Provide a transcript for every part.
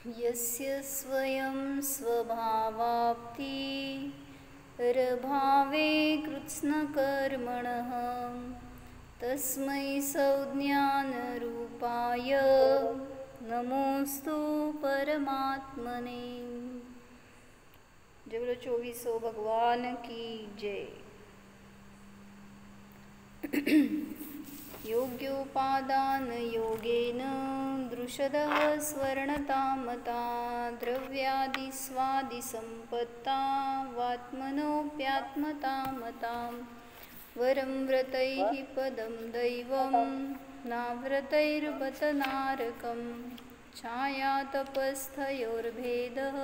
यस्य स्वयं स्वभावाप्ति रभावे कृत्स्नकर्मणः तस्मै संज्ञानरूपाय नमोस्तु परमात्मने। जय बोलो 24 भगवान की जय। योग्योपादान योगेन दृशदः स्वर्णतामता द्रव्यादिस्वादिसम्पत्ता वात्मनोऽप्यात्मतामतां वरं व्रतैः पदं दैवं नाव्रतैर्बत नारकं छायातपस्थयोर्भेदः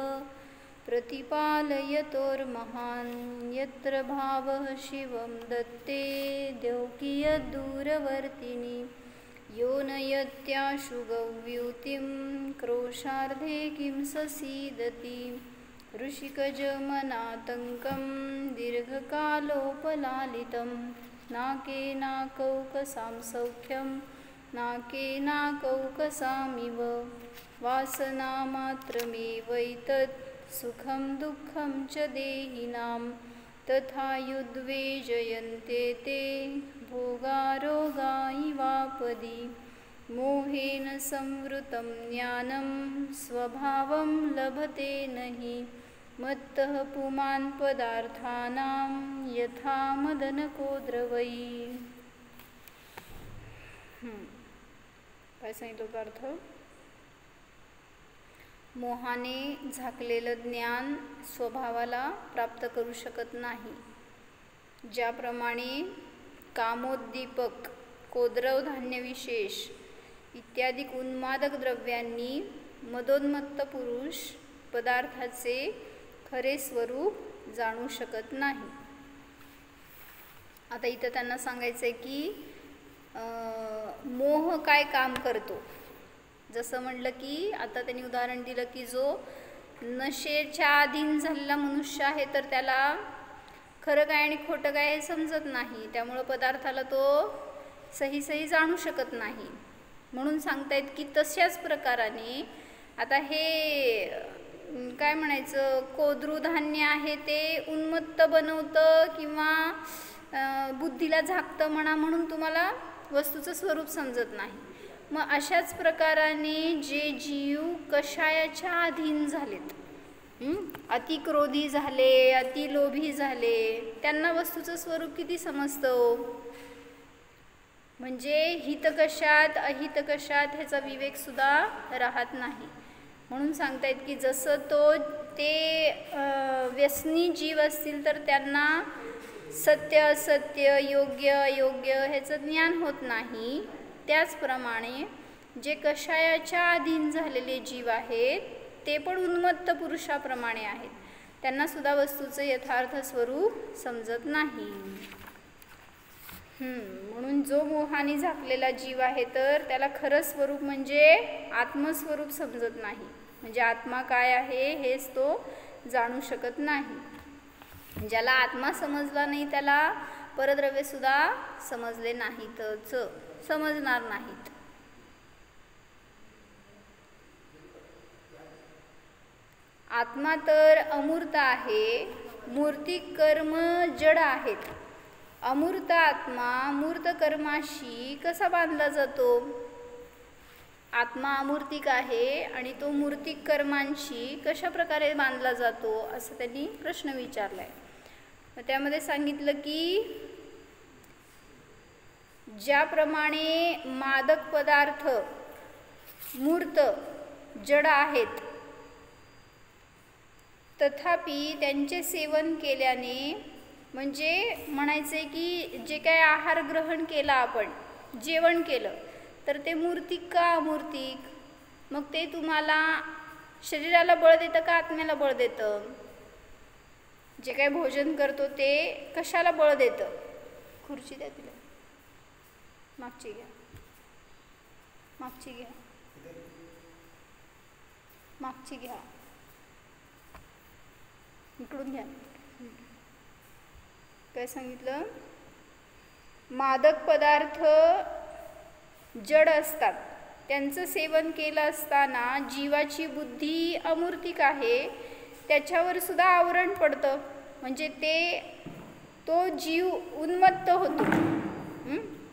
प्रतिपालयतोर्महान् यत्र भावः शिवं दत्ते द्यौकियद्दूरवर्तिनि यो नयत्याशु गव्यूतिं क्रोशार्धे किं ससीदति ऋषिकजमनातङ्कं दीर्घकालोपलालितं नाकेनाकौकसां सौख्यं नाकेनाकौकसामिव वासनामात्रमेवैतत् सुखं दुःखं च देहिनां तथा युद्वेजयन्ते ते भोगारोगा इवापदि मोहेन संवृतं ज्ञानं स्वभावं लभते नहि मत्तः पुमान् पदार्थानां यथा मदनको द्रवै। काय सांगितलं होतं अर्थ? मोहाने झाकलेलं ज्ञान स्वभावाला प्राप्त करू शकत नाही। ज्याप्रमाणे कामोद्दीपक कोद्रव धान्य विशेष इत्यादी उन्मादक द्रव्यांनी मदोन्मत्त पुरुष पदार्थाचे खरे स्वरूप जाणू शकत नाही। आता इथं त्यांना सांगायचं आहे की मोह काय काम करतो। जसं म्हणलं की आता त्यांनी उदाहरण दिलं की जो नशेच्या अधीन झालेला मनुष्य आहे तर त्याला खरं काय आणि खोटं काय हे समजत नाही, त्यामुळं पदार्थाला तो सही जाणू शकत नाही। म्हणून सांगतायत की तशाच प्रकाराने आता हे काय म्हणायचं कोद्रू धान्य आहे ते उन्मत्त बनवतं किंवा बुद्धीला झाकतं म्हणून तुम्हाला वस्तूचं स्वरूप समजत नाही। मग अशाच प्रकाराने जे जीव कषायाच्या अधीन झालेत, अति क्रोधी झाले, अति लोभी झाले, त्यांना वस्तूचं स्वरूप किती समजतं? म्हणजे हित कशात अहित कशात ह्याचा विवेक सुद्धा राहत नाही। म्हणून सांगतायत की जसं ते व्यसनी जीव असतील तर त्यांना सत्य असत्य योग्य अयोग्य ह्याचं ज्ञान होत नाही, त्याचप्रमाणे जे कषायाच्या अधीन झालेले जीव आहेत ते पण उन्मत्त पुरुषाप्रमाणे आहेत, त्यांना सुद्धा वस्तूचं यथार्थ स्वरूप समजत नाही। म्हणून जो मोहाने झाकलेला जीव आहे तर त्याला खरं स्वरूप म्हणजे आत्मस्वरूप समजत नाही, म्हणजे आत्मा काय आहे हेच तो जाणू शकत नाही। ज्याला आत्मा समजला नाही त्याला परद्रव्य सुद्धा समजले नाहीतच, समजणार नाहीत। आत्मा तर अमूर्त आहे, मूर्तिक कर्म जड आहेत। अमूर्त आत्मा मूर्त कर्माशी कसा बांधला जातो? आत्मा अमूर्तिक आहे आणि तो मूर्तिक कर्मांशी कशा प्रकारे बांधला जातो असं त्यांनी प्रश्न विचारलाय। मग त्यामध्ये सांगितलं की ज्याप्रमाणे मादक पदार्थ मूर्त जड आहेत तथापि त्यांचे सेवन केल्याने म्हणजे म्हणायचे की जे काय आहार ग्रहण केला आपण जेवण केलं तर ते मूर्तिक का अमूर्तिक? मग ते तुम्हाला शरीराला बळ देतं का आत्म्याला बळ देतं? जे काय भोजन करतो ते कशाला बळ देतं? खुर्ची द्या तिला, मागची घ्या, मागची घ्या, मागची घ्या, इकडून घ्या। काय सांगितलं? मादक पदार्थ जड असतात त्यांचं सेवन केलं असताना जीवाची बुद्धी अमूर्तिक आहे त्याच्यावर सुद्धा आवरण पडतं, म्हणजे तो जीव उन्मत्त होतो.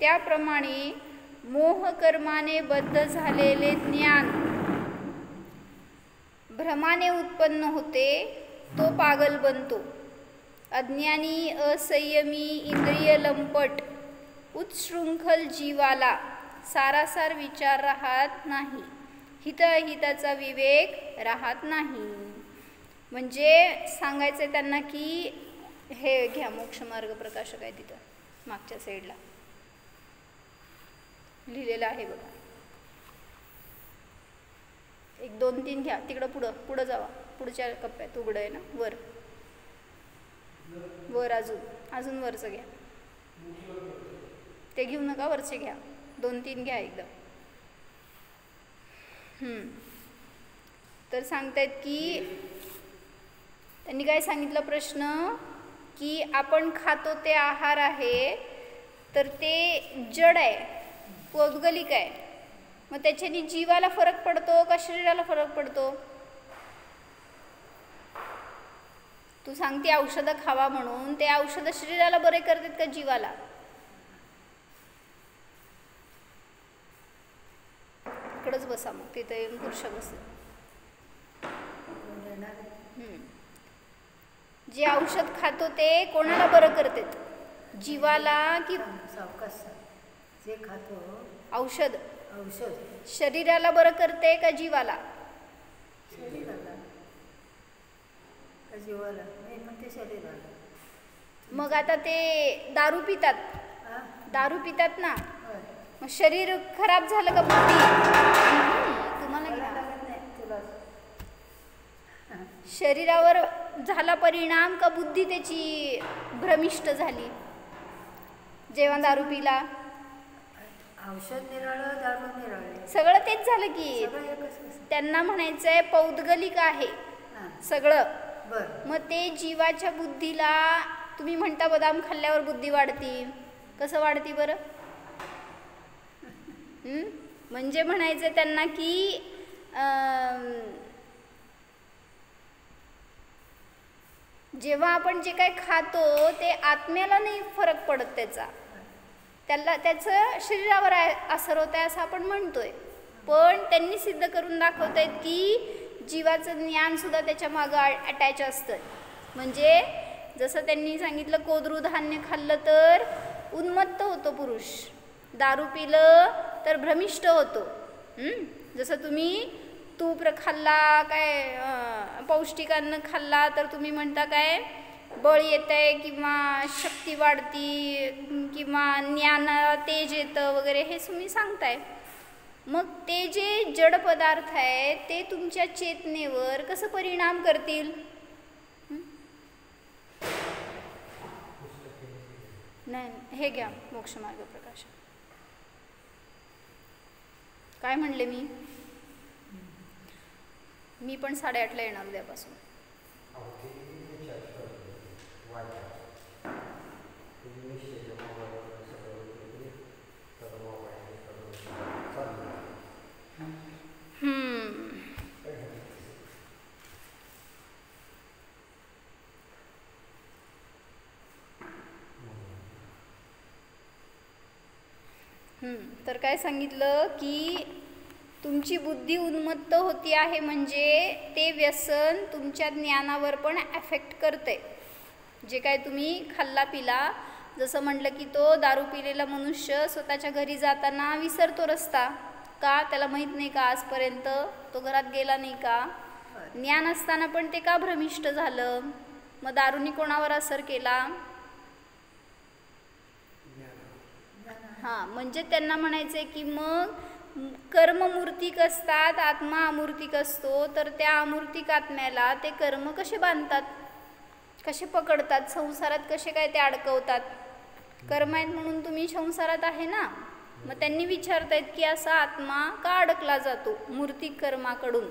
त्याप्रमाणे मोहकर्माने बद्ध झालेले ज्ञान भ्रमाने उत्पन्न होते, तो पागल बनतो. अज्ञानी, असंयमी, इंद्रिय लंपट, उत्शृंखल जीवाला सारासार विचार राहत नाही, हिताचा विवेक राहत नाही. म्हणजे सांगायचं त्यांना की हे घ्या, मोक्षमार्ग प्रकाशक आहे तिथं मागच्या साईडला लिहिलेलं आहे बघा. 1, 2, 3 घ्या, तिकडं पुढं जावा, पुढच्या कप्प्यात उघडं आहे ना, वर अजून वरचं घ्या, ते घेऊ नका, वरचे घ्या, 2, 3 घ्या एकदम. तर सांगतायत की त्यांनी काय सांगितलं प्रश्न की आपण खातो ते आहार आहे तर ते जड आहे, पौद्गलिक आहे, मग त्याच्याने जीवाला फरक पडतो का शरीराला फरक पडतो? तू सांगते औषधं खावा म्हणून, ते औषधं शरीराला बरे करतात का जीवाला? इकडंच बसा, मग तिथं येऊन पुरुष बस. जे औषध खातो ते कोणाला बरं करतात, जीवाला की जे खातो औषध शरीराला बरं करते का जीवाला? शरीराला, जीवाला नाही पण ते शरीराला. मग आता ते दारू पितात ना, मग शरीर खराब झालं का बुद्धी? तुम्हाला शरीरावर झाला परिणाम का बुद्धी त्याची भ्रमिष्ट झाली जेव्हा दारू पिला? औषध निराळं, दारू निराळे, सगळं तेच झालं की. त्यांना म्हणायचंय पौद्गलिक आहे सगळं. मग ते जीवाच्या बुद्धीला, तुम्ही म्हणता बदाम खाल्ल्यावर बुद्धी वाढती, कसं वाढती बरं? म्हणजे म्हणायचं त्यांना की जेव्हा आपण जे काय खातो ते आत्म्याला नाही फरक पडत त्याचं शरीरावर असर होत आहे असं आपण म्हणतोय, पण त्यांनी सिद्ध करून दाखवतायत की जीवाचं ज्ञान सुद्धा त्याच्या मागं अटॅच असतं. म्हणजे जसं त्यांनी सांगितलं कोदरू धान्य खाल्लं तर उन्मत्त होतो पुरुष, दारू पिलं तर भ्रमिष्ट होतो. जसं तुम्ही तूप खाल्ला, काय पौष्टिक अन्न खाल्ला तर तुम्ही म्हणता काय बळ येतंय किंवा शक्ती वाढती किंवा ज्ञान तेज येतं वगैरे, हे तुम्ही सांगताय. मग ते जे जड पदार्थ आहे ते तुमच्या चेतनेवर कसं परिणाम करतील? नाही, हे घ्या मोक्षमार्ग प्रकाश. काय म्हणले मी पण 8:30ला येणार उद्यापासून. तर काय सांगितलं की तुमची बुद्धी उन्मत्त होती आहे, म्हणजे ते व्यसन तुमच्या ज्ञानावर पण अफेक्ट करते. जे काय तुम्ही खाल्ला पिला, जसं म्हटलं की तो दारू पिलेला मनुष्य स्वतःच्या घरी जाताना विसरतो रस्ता, का त्याला माहीत नाही का आजपर्यंत तो घरात गेला नाही का? ज्ञान असताना पण ते का भ्रमिष्ट झालं? मग दारूनी कोणावर असर केला? म्हणजे त्यांना म्हणायचंय की मग कर्म मूर्तिक असतात, आत्मा अमूर्तिक असतो, तर त्या अमूर्तिक आत्म्याला ते कर्म कसे बांधतात, कसे पकडतात, संसारात कसे काय ते अडकवतात? कर्म आहेत म्हणून तुम्ही संसारात आहे ना. मग त्यांनी विचारतायत की असा आत्मा का अडकला जातो मूर्तिक कर्माकडून?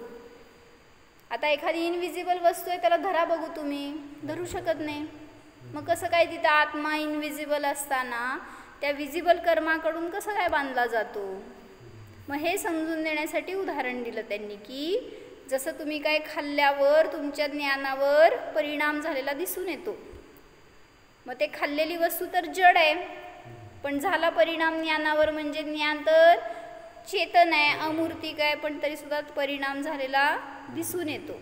आता एखादी इनविजिबल वस्तू आहे, त्याला धरा बघू, तुम्ही धरू शकत नाही. मग कसं काय तिथं आत्मा इनविजिबल असताना त्या विजिबल कर्माकडून कसं काय बांधला जातो? मग हे समजून देण्यासाठी उदाहरण दिलं त्यांनी की जसं तुम्ही काय खाल्ल्यावर तुमच्या ज्ञानावर परिणाम झालेला दिसून येतो. मग ते खाल्लेली वस्तू तर जड आहे, पण झाला परिणाम ज्ञानावर म्हणजे ज्ञान तर चेतन आहे, अमूर्तिक आहे, पण तरीसुद्धा परिणाम झालेला दिसून येतो.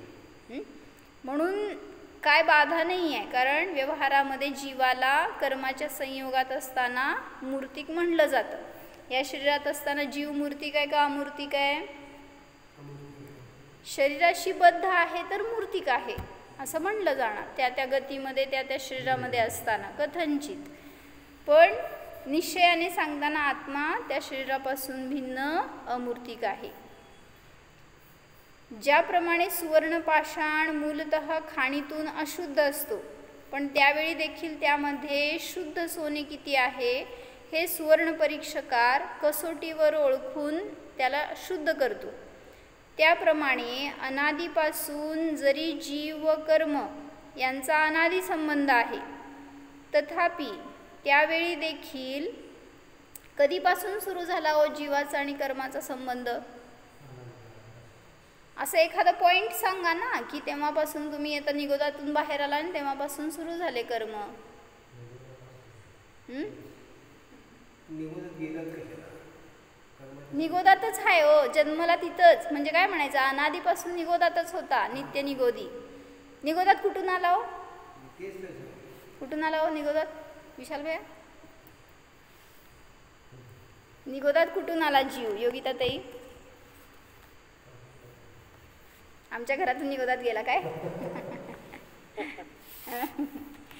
म्हणून काय बाधा नाही आहे, कारण व्यवहारामध्ये जीवाला कर्माच्या संयोगात असताना मूर्तिक म्हणलं जातं. या शरीरात असताना जीव मूर्तिक आहे का अमूर्तिक आहे? शरीराशी बद्ध आहे तर मूर्तिक आहे असं म्हणलं जाणार, त्या त्या गतीमध्ये त्या त्या शरीरामध्ये असताना कथनचित. पण निश्चयाने सांगताना आत्मा त्या शरीरापासून भिन्न अमूर्तिक आहे. ज्याप्रमाणे सुवर्ण पाषाण मूलतः खाणीतून अशुद्ध असतो, पण त्यावेळी देखील त्यामध्ये शुद्ध सोने किती आहे हे सुवर्ण परीक्षकार कसोटीवर ओळखून त्याला शुद्ध करतो, त्याप्रमाणे अनादीपासून जरी जीव व कर्म यांचा अनादी संबंध आहे, तथापि त्यावेळी देखील कधीपासून सुरू झाला हो जीवाचा आणि कर्माचा संबंध? असं एखादा पॉईंट सांगा ना की तेव्हापासून तुम्ही आता निगोदातून बाहेर आला आणि तेव्हापासून सुरू झाले कर्म. निगोदातच आहे हो, जन्मला तिथंच, म्हणजे काय म्हणायचं अनादीपासून निगोदातच होता, नित्य निगोदी. निगोदात कुठून आला हो? कुठून आला हो निगोदात विशाल भैया? निगोदात कुठून आला जीव? योगिता ताई, आमच्या घरातून निगोदात गेला काय?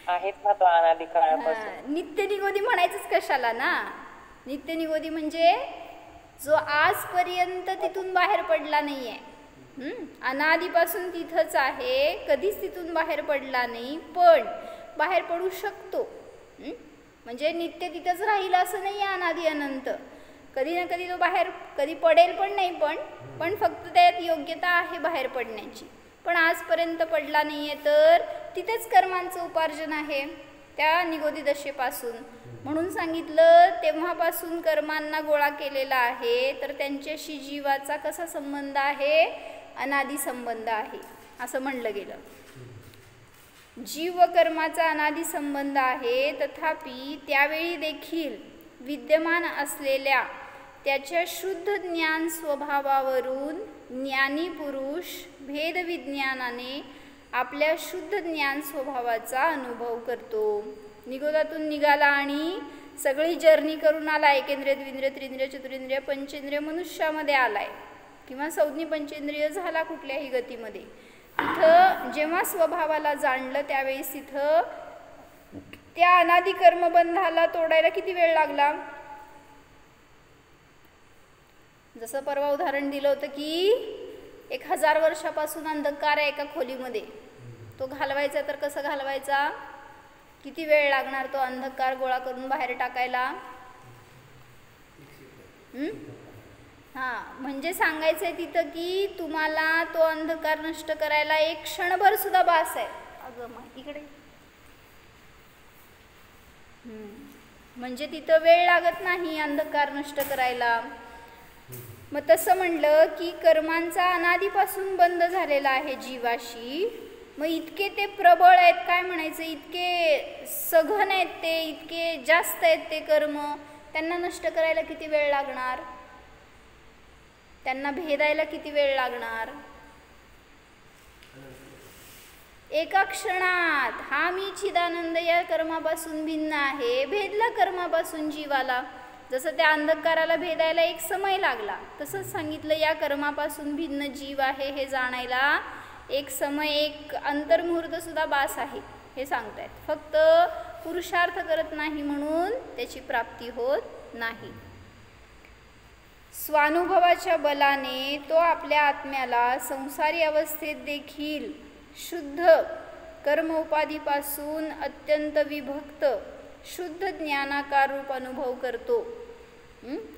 आहेत ना तो अनादी काळापासून. नित्य निगोदी म्हणायचंच कशाला ना? नित्य निगोदी म्हणजे जो आजपर्यंत तिथून बाहेर पडला नाहीये, अनादीपासून तिथंच आहे, कधीच तिथून बाहेर पडला नाही, पण बाहेर पडू शकतो. म्हणजे नित्य तिथंच राहील असं नाही आहे, अनादी अनंत. कधी ना कधी तो बाहेर कधी पडेल पण नाही, पण फक्त त्यात योग्यता आहे बाहेर पडण्याची, पण आजपर्यंत पडला नाही आहे. तर तिथेच कर्मांचं उपार्जन आहे त्या निगोदी दशेपासून. म्हणून सांगितलं तेव्हापासून कर्मांना गोळा केलेला आहे, तर त्यांच्याशी जीवाचा कसा संबंध आहे? अनादी संबंध आहे असं म्हणलं गेलं. जीव व कर्माचा अनादी संबंध आहे, तथापि त्यावेळी देखील विद्यमान असलेल्या त्याच्या शुद्ध ज्ञान स्वभावावरून ज्ञानी पुरुष भेदविज्ञानाने आपल्या शुद्ध ज्ञान स्वभावाचा अनुभव करतो. निगोदातून निघाला आणि सगळी जर्नी करून आला, एकेंद्रिय द्विंद्रिय त्रिंद्रिय चतुरेंद्रिय पंचेंद्रिय मनुष्यामध्ये आलाय किंवा संज्ञी पंचेंद्रिय झाला कुठल्याही गतीमध्ये. तिथं जेव्हा स्वभावाला जाणलं त्यावेळेस तिथं त्या अनादी कर्मबंधाला तोडायला किती वेळ लागला? जसं परवा उदाहरण दिलं होतं की 1000 वर्षापासून अंधकार आहे एका खोलीमध्ये, तो घालवायचा तर कसं घालवायचा? किती वेळ लागणार तो अंधकार गोळा करून बाहेर टाकायला? म्हणजे सांगायचंय तिथं की तुम्हाला तो अंधकार नष्ट करायला एक क्षणभर सुद्धा बास आहे. अगं इकडे म्हणजे तिथं वेळ लागत नाही अंधकार नष्ट करायला. मग तसं म्हणलं की कर्मांचा अनादीपासून बंध झालेला आहे जीवाशी. मग इतके ते प्रबळ आहेत, काय म्हणायचं, इतके सघन आहेत ते, इतके जास्त आहेत ते कर्म, त्यांना नष्ट करायला किती वेळ लागणार? त्यांना भेदायला किती वेळ लागणार? एका क्षणात हा मी चिदानंद या कर्मापासून भिन्न आहे, भेदला कर्मापासून जीवाला. जसं त्या अंधकाराला भेदायला एक समय लागला, तसंच सांगितलं या कर्मापासून भिन्न जीव आहे हे जाणायला एक समय, एक अंतर्मुहूर्त सुद्धा बास आहे हे सांगतायत. फक्त पुरुषार्थ करत नाही म्हणून त्याची प्राप्ती होत नाही. स्वानुभवाच्या बलाने तो आपल्या आत्म्याला संसारी अवस्थेत देखील शुद्ध कर्म उपाधीपासून अत्यंत विभक्त शुद्ध ज्ञानाकार रूप अनुभव करतो.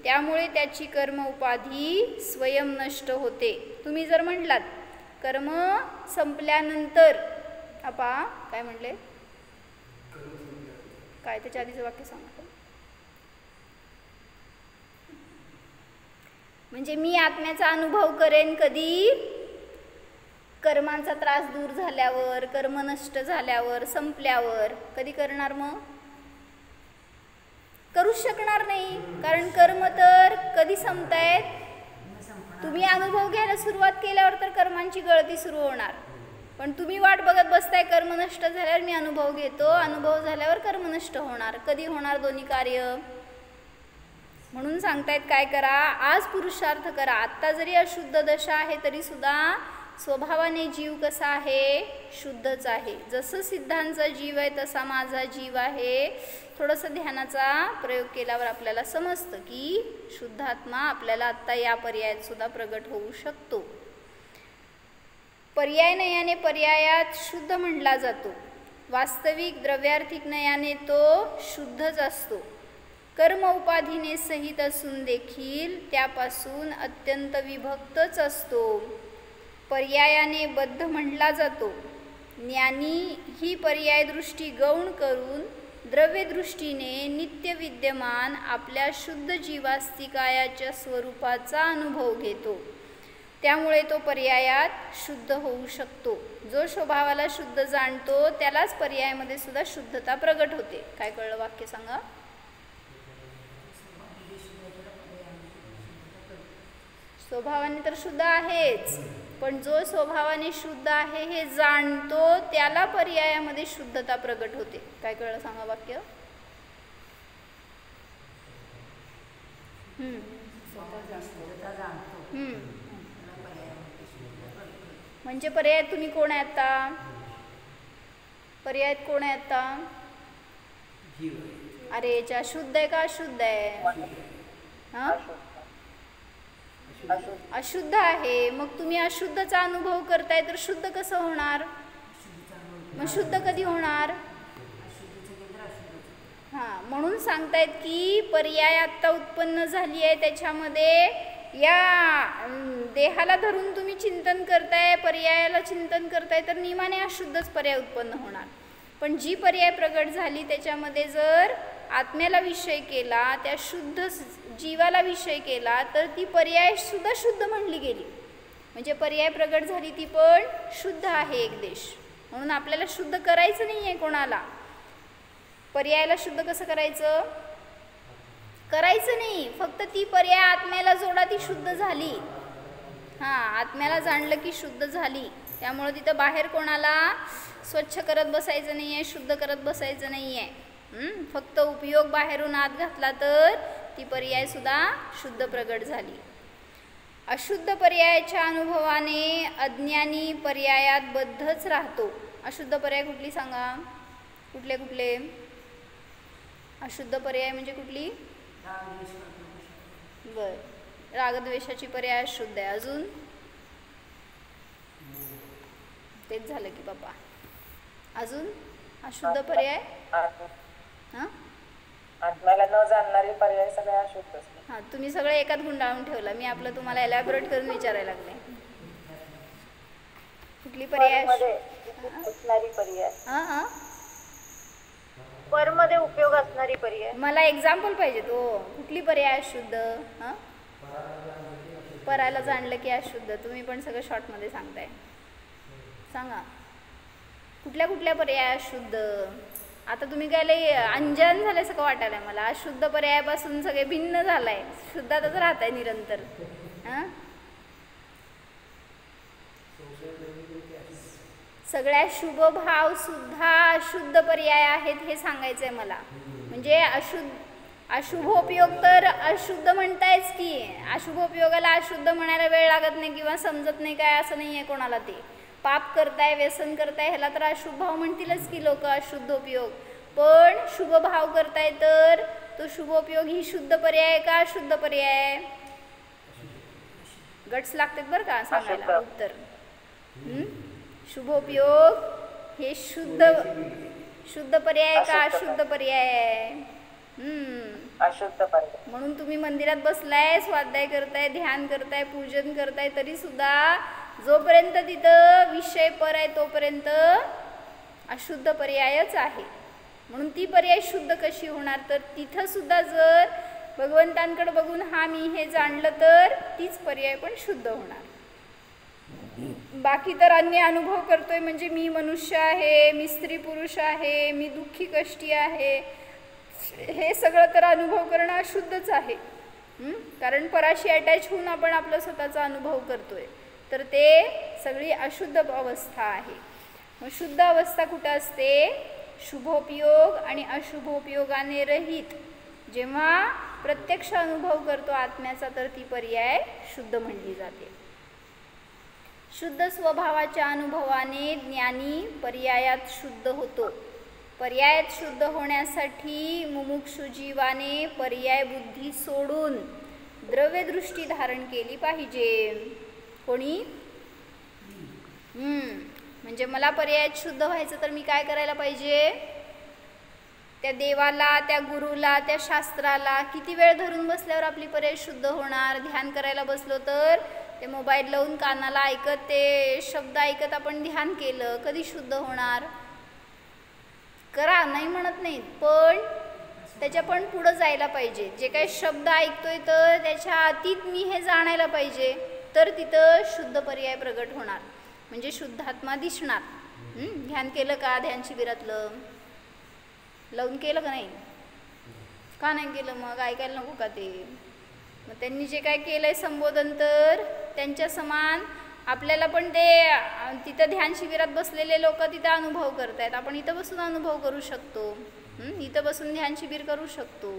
त्यामुळे त्याची कर्म उपाधी स्वयं नष्ट होते. तुम्ही जर म्हटलात कर्म संपल्यानंतर, आपा काय म्हणले, काय त्याच्या आधीचं वाक्य सांगा. म्हणजे मी आत्म्याचा अनुभव करेन कधी? कर्मांचा त्रास दूर झाल्यावर, कर्म नष्ट झाल्यावर, संपल्यावर. कधी करणार मग? करूच शकणार नाही, कारण कर्म तर कधी संपतायत? तुम्ही अनुभव घ्यायला सुरुवात केल्यावर तर कर्मांची गळती सुरू होणार. पण तुम्ही वाट बघत बसताय कर्म नष्ट झाल्यावर मी अनुभव घेतो, अनुभव झाल्यावर कर्म नष्ट होणार. कधी होणार दोन्ही कार्य? म्हणून सांगतायत काय करा, आज पुरुषार्थ करा. आत्ता जरी अशुद्ध दशा आहे तरी सुद्धा स्वभावाने जीव कसा आहे? शुद्धच आहे. जसं सिद्धांचा जीव आहे तसा माझा जीव आहे. थोडंसं ध्यानाचा प्रयोग केल्यावर आपल्याला समजतं की शुद्धात्मा आपल्याला आत्ता या पर्यायात सुद्धा प्रगट होऊ शकतो. पर्याय नयाने पर्यायात शुद्ध म्हणला जातो. वास्तविक द्रव्यार्थिक नयाने तो शुद्धच असतो. कर्म उपाधीने सहित असून देखील त्यापासून अत्यंत विभक्तच असतो. पर्यायाने बद्ध म्हणला जातो. ज्ञानी ही पर्याय दृष्टी गौण करून द्रव्यदृष्टीने नित्य विद्यमान आपल्या शुद्ध जीवास्तिकायाच्या स्वरूपाचा अनुभव घेतो. त्यामुळे तो पर्यायात शुद्ध होऊ शकतो. जो स्वभावाला शुद्ध जाणतो त्यालाच पर्यायामध्ये सुद्धा शुद्धता प्रगट होते. काय कळलं वाक्य सांगा? स्वभावाने तर शुद्ध आहेच, पण जो स्वभावाने शुद्ध आहे हे जाणतो त्याला पर्यायामध्ये शुद्धता प्रगट होते. काय कळलं सांगा वाक्य? म्हणजे पर्यायात तुम्ही कोण आहे आता? पर्यायात कोण आहे आता? अरे याच्या अशुद्ध आहे का अशुद्ध आहे? हा, अशुद्ध आहे. मग तुम्ही अशुद्धचा अनुभव करताय तर शुद्ध कसं होणार? मग शुद्ध कधी होणार? हां, म्हणून सांगतायत की पर्याय आत्ता उत्पन्न झाली आहे, त्याच्यामध्ये या देहाला धरून तुम्ही चिंतन करताय, पर्यायाला चिंतन करताय, तर नियमाने अशुद्धच पर्याय उत्पन्न होणार. पण जी पर्याय प्रगट झाली त्याच्यामध्ये जर आत्म्याला विषय केला, त्या शुद्ध जीवाला विषय केला, तर ती पर्याय सुद्धा शुद्ध म्हणली गेली. म्हणजे पर्याय प्रगट झाली ती पण शुद्ध आहे एक देश. म्हणून आपल्याला शुद्ध करायचं नाही आहे कोणाला. पर्यायाला शुद्ध कसं करायचं? करायचं नाही, फक्त ती पर्याय आत्म्याला जोडा, ती शुद्ध झाली. हां, आत्म्याला जाणलं की शुद्ध झाली. त्यामुळं तिथं बाहेर कोणाला स्वच्छ करत बसायचं नाही आहे, शुद्ध करत बसायचं नाही आहे. फक्त उपयोग बाहेरून आत घातला तर ती पर्याय सुद्धा शुद्ध प्रगट झाली. अशुद्ध पर्यायाच्या अनुभवाने अज्ञानी पर्यायात बद्धच राहतो. अशुद्ध पर्याय कुठली सांगा? कुठले कुठले अशुद्ध पर्याय म्हणजे कुठली? बर, रागद्वेषाची पर्याय अशुद्ध आहे. अजून तेच झालं की बाबा. अजून अशुद्ध पर्याय? हां, आत्म्याला न जाणणारे पर्याय सगळे अशुद्धच. हां, तुम्ही सगळं एकात गुंडाळून ठेवलं. मी आपलं तुम्हाला एलॅबोरेट करून विचारायला लागले. कुठली पर्याय? असणारी पर्याय. हां हां, परमध्ये उपयोग असणारी पर्याय. मला एक्झाम्पल पाहिजे तो. कुठली पर्याय अशुद्ध? हां, परायला जाणलं की अशुद्ध. तुम्ही पण सगळं शॉर्टमध्ये सांगताय. सांगा कुठल्या कुठल्या पर्याय अशुद्ध? आता तुम्ही काय लई अंजन झालंय सगळं वाटायला मला. अशुद्ध पर्यायापासून सगळे भिन्न झालाय, शुद्धातच राहत आहे निरंतर. हां, सगळ्या शुभ भाव सुद्धा अशुद्ध पर्याय आहेत हे सांगायचं आहे मला. म्हणजे अशुभोपयोग तर अशुद्ध म्हणतायच की. अशुभोपयोगाला अशुद्ध म्हणायला वेळ लागत नाही किंवा समजत नाही काय असं नाही आहे कोणाला. ते पाप करताय, व्यसन करताय, ह्याला तर अशुभ भाव म्हणतीलच की लोक, अशुद्धोपयोग. पण शुभ भाव करताय तर तो शुभोपयोग ही शुद्ध पर्याय का अशुद्ध पर्याय? गट्स लागतात बरं का सांगायला उत्तर. शुभोपयोग हे शुद्ध पर्याय का अशुद्ध पर्याय आहे? अशुद्ध पर्याय. म्हणून तुम्ही मंदिरात बसलाय, स्वाध्याय करताय, ध्यान करताय, पूजन करताय, तरी सुद्धा जोपर्यंत तिथं विषय पर आहे तोपर्यंत अशुद्ध पर्यायच आहे. म्हणून ती पर्याय शुद्ध कशी होणार? तर तिथं सुद्धा जर भगवंतांकडे बघून हा मी हे जाणलं तर तीच पर्याय पण शुद्ध होणार. बाकी तर अन्य अनुभव करतोय म्हणजे मी मनुष्य आहे, मी स्त्री पुरुष आहे, मी दुःखी कष्टी आहे, हे सगळं तर अनुभव करणं अशुद्धच आहे. कारण पराशी अटॅच होऊन आपण आपला स्वतःचा अनुभव करतोय, तर ते सगळी अशुद्ध अवस्था आहे. मग शुद्ध अवस्था कुठं असते? शुभोपयोग आणि अशुभोपयोगाने रहित जेव्हा प्रत्यक्ष अनुभव करतो आत्म्याचा, तर ती पर्याय शुद्ध म्हणली जाते. शुद्ध स्वभावाच्या अनुभवाने ज्ञानी पर्यायात शुद्ध होतो. पर्यायात शुद्ध होण्यासाठी मुमुक्षु जीवाने पर्याय बुद्धी सोडून द्रव्यदृष्टी धारण केली पाहिजे. कोणी? म्हणजे मला पर्यायात शुद्ध व्हायचं तर मी काय करायला पाहिजे? त्या देवाला, त्या गुरुला, त्या शास्त्राला किती वेळ धरून बसल्यावर आपली पर्याय शुद्ध होणार? ध्यान करायला बसलो तर ते मोबाईल लावून कानाला ऐकत, ते शब्द ऐकत आपण ध्यान केलं, कधी शुद्ध होणार? करा, नाही म्हणत नाही, पण त्याच्या पण पुढं जायला पाहिजे. जे काही शब्द ऐकतोय तर त्याच्या अतीत मी हे जाणायला पाहिजे, तर तिथं शुद्ध पर्याय प्रगट होणार, म्हणजे शुद्धात्मा दिसणार. ध्यान केलं का? ध्यान शिबिरातलं लावून केलं का नाही? का नाही केलं? मग ऐकायला नको का ते? मग त्यांनी जे काय केलंय संबोधन, तर त्यांच्या समान आपल्याला पण ते तिथं ध्यान शिबिरात बसलेले लोक तिथं अनुभव करतायत. आपण इथं बसून अनुभव करू शकतो, इथं बसून ध्यान शिबिर करू शकतो.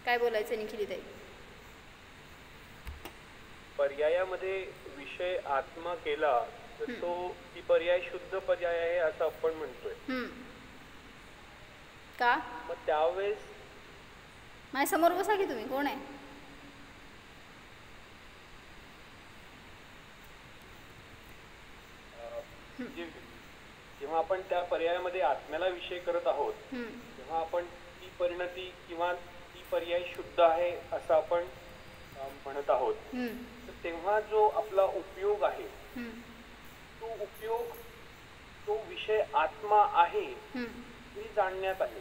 काय बोलायचं निखिलीताई? पर्यायामध्ये विषय आत्मा केला तर तो ती पर्याय शुद्ध पर्याय आहे असं आपण म्हणतोय. का? मग त्यावेळेस माझ्या समोर बसा की तुम्ही. कोण आहे? जेव्हा आपण त्या पर्यायामध्ये आत्म्याला विषय करत आहोत, तेव्हा आपण ती परिणती किंवा ती पर्याय शुद्ध आहे असं आपण म्हणत आहोत. तर तेव्हा जो आपला उपयोग आहे, तो उपयोग, तो विषय आत्मा आहे हे जाणण्यात आहे.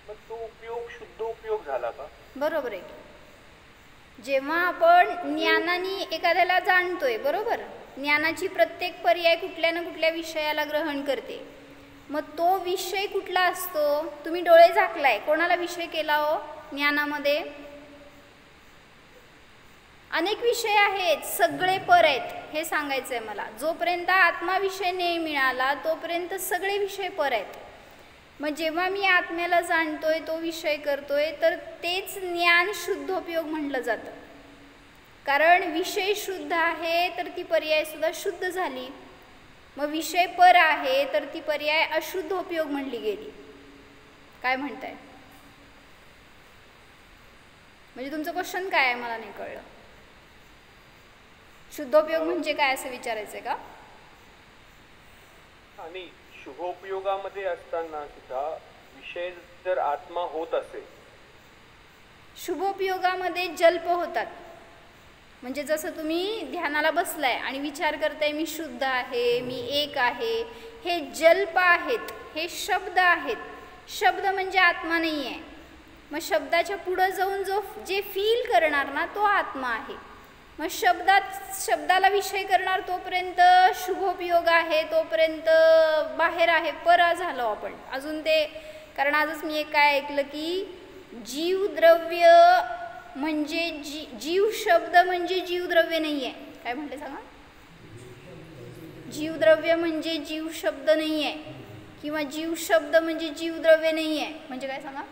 मग तो उपयोग शुद्ध उपयोग झाला का? बरोबर आहे. जेव्हा आपण ज्ञानाने एखाद्याला जाणतोय, बरोबर, ज्ञानाची प्रत्येक पर्याय कुठल्या ना कुठल्या विषयाला ग्रहण करते. मग तो विषय कुठला असतो? तुम्ही डोळे झाकलाय, कोणाला विषय केला हो ज्ञानामध्ये? अनेक विषय आहेत, सगळे पर आहेत, हे सांगायचं आहे मला. जोपर्यंत आत्माविषय नाही मिळाला तोपर्यंत सगळे विषय पर आहेत. मग जेव्हा मी आत्म्याला जाणतोय, तो विषय करतोय, तर तेच ज्ञान शुद्धोपयोग म्हटलं जातं. कारण विषय शुद्ध आहे तर ती पर्याय सुद्धा शुद्ध झाली. मग विषय पर आहे तर ती पर्याय अशुद्ध उपयोग म्हणली गेली. काय म्हणताय? म्हणजे तुमचं क्वेश्चन काय आहे मला नाही कळलं. शुद्धोपयोग म्हणजे काय असं विचारायचंय का? आणि शुभोपयोगामध्ये असताना सुद्धा विषय जर आत्मा होत असेल, शुभोपयोगामध्ये जल्प होतात. म्हणजे जसं तुम्ही ध्यानाला बसलाय आणि विचार करताय मी शुद्ध आहे, मी एक आहे, हे जल्प आहेत, हे शब्द आहेत. शब्द म्हणजे आत्मा नाही आहे. मग शब्दाच्या पुढं जाऊन जे फील करणार ना, तो आत्मा आहे. मग शब्दाला विषय करणार तोपर्यंत शुभोपयोग आहे, तोपर्यंत बाहेर आहे, परा झालो आपण अजून ते. कारण आजच मी एक काय ऐकलं की जीवद्रव्य म्हणजे जीव शब्द म्हणजे जीवद्रव्य नाही आहे. काय म्हटले सांगा? जीवद्रव्य म्हणजे जीव शब्द नाही आहे, किंवा जीव शब्द म्हणजे जीवद्रव्य नाही आहे. म्हणजे काय सांगा?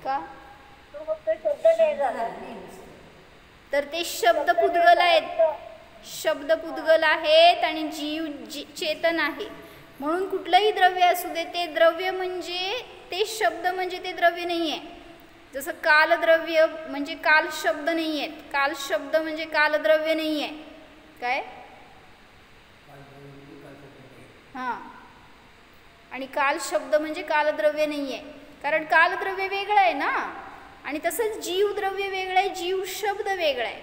का? तर ते शब्द पुद्गल आहेत, शब्द पुद्गल आहेत आणि जीव चेतन आहे. म्हणून कुठलंही द्रव्य असू दे, ते द्रव्य म्हणजे ते शब्द म्हणजे ते द्रव्य नाही आहे. जसं कालद्रव्य म्हणजे काल शब्द नाही आहेत, काल शब्द म्हणजे कालद्रव्य नाही आहे. काय? हां. आणि काल शब्द म्हणजे कालद्रव्य नाही आहे, कारण कालद्रव्य वेगळं आहे ना. आणि तसंच जीवद्रव्य वेगळं आहे, जीव शब्द वेगळा आहे.